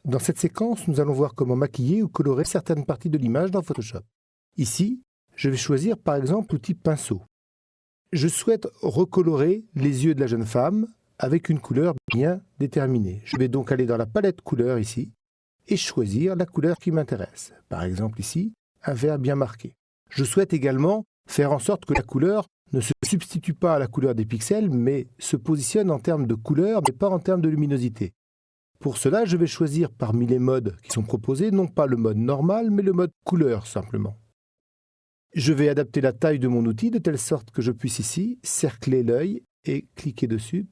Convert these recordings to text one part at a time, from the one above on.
Dans cette séquence, nous allons voir comment maquiller ou colorer certaines parties de l'image dans Photoshop. Ici, je vais choisir par exemple l'outil pinceau. Je souhaite recolorer les yeux de la jeune femme avec une couleur bien déterminée. Je vais donc aller dans la palette couleurs ici et choisir la couleur qui m'intéresse. Par exemple ici, un vert bien marqué. Je souhaite également faire en sorte que la couleur ne se substitue pas à la couleur des pixels, mais se positionne en termes de couleur, mais pas en termes de luminosité. Pour cela, je vais choisir parmi les modes qui sont proposés, non pas le mode normal, mais le mode couleur simplement. Je vais adapter la taille de mon outil de telle sorte que je puisse ici cercler l'œil et cliquer dessus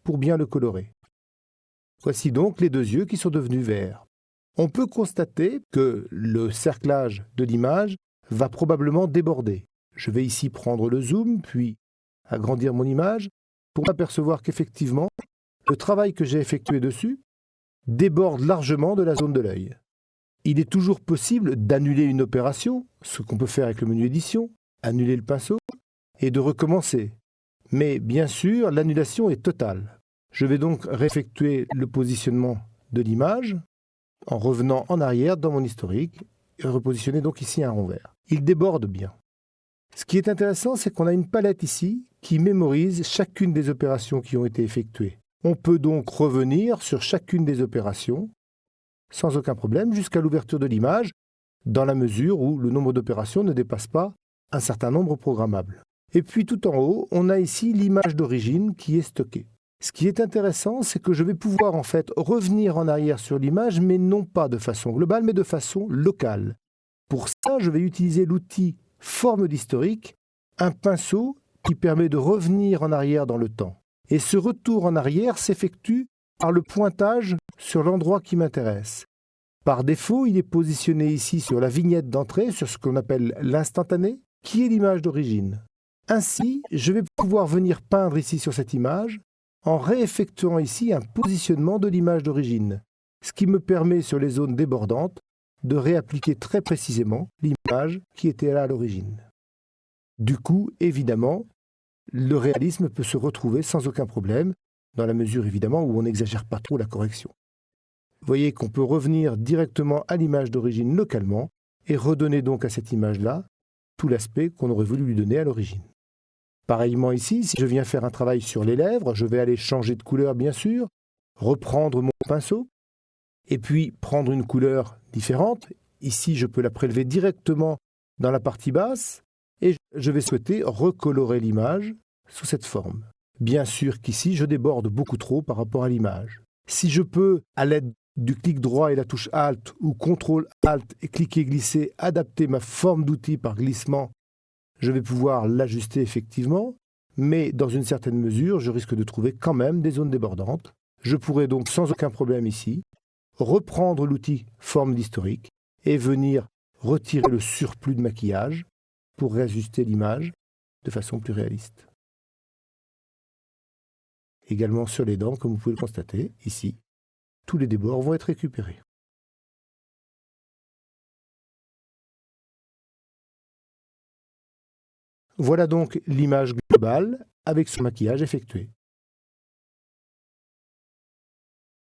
pour bien le colorer. Voici donc les deux yeux qui sont devenus verts. On peut constater que le cerclage de l'image va probablement déborder. Je vais ici prendre le zoom, puis agrandir mon image pour m'apercevoir qu'effectivement, le travail que j'ai effectué dessus déborde largement de la zone de l'œil. Il est toujours possible d'annuler une opération, ce qu'on peut faire avec le menu édition, annuler le pinceau, et de recommencer. Mais bien sûr, l'annulation est totale. Je vais donc réeffectuer le positionnement de l'image en revenant en arrière dans mon historique et repositionner donc ici un rond vert. Il déborde bien. Ce qui est intéressant, c'est qu'on a une palette ici qui mémorise chacune des opérations qui ont été effectuées. On peut donc revenir sur chacune des opérations sans aucun problème jusqu'à l'ouverture de l'image, dans la mesure où le nombre d'opérations ne dépasse pas un certain nombre programmable. Et puis tout en haut, on a ici l'image d'origine qui est stockée. Ce qui est intéressant, c'est que je vais pouvoir en fait revenir en arrière sur l'image, mais non pas de façon globale, mais de façon locale. Pour ça, je vais utiliser l'outil forme d'historique, un pinceau qui permet de revenir en arrière dans le temps. Et ce retour en arrière s'effectue par le pointage sur l'endroit qui m'intéresse. Par défaut, il est positionné ici sur la vignette d'entrée, sur ce qu'on appelle l'instantané, qui est l'image d'origine. Ainsi, je vais pouvoir venir peindre ici sur cette image en réeffectuant ici un positionnement de l'image d'origine, ce qui me permet sur les zones débordantes de réappliquer très précisément l'image qui était là à l'origine. Du coup, évidemment, le réalisme peut se retrouver sans aucun problème, dans la mesure évidemment où on n'exagère pas trop la correction. Vous voyez qu'on peut revenir directement à l'image d'origine localement et redonner donc à cette image-là tout l'aspect qu'on aurait voulu lui donner à l'origine. Pareillement ici, si je viens faire un travail sur les lèvres, je vais aller changer de couleur bien sûr, reprendre mon pinceau, et puis prendre une couleur différente. Ici, je peux la prélever directement dans la partie basse, et je vais souhaiter recolorer l'image sous cette forme. Bien sûr qu'ici, je déborde beaucoup trop par rapport à l'image. Si je peux, à l'aide du clic droit et la touche Alt ou CTRL Alt et cliquer glisser, adapter ma forme d'outil par glissement, je vais pouvoir l'ajuster effectivement, mais dans une certaine mesure, je risque de trouver quand même des zones débordantes. Je pourrais donc sans aucun problème ici reprendre l'outil forme d'historique et venir retirer le surplus de maquillage pour réajuster l'image de façon plus réaliste. Également sur les dents, comme vous pouvez le constater, ici, tous les débords vont être récupérés. Voilà donc l'image globale avec son maquillage effectué.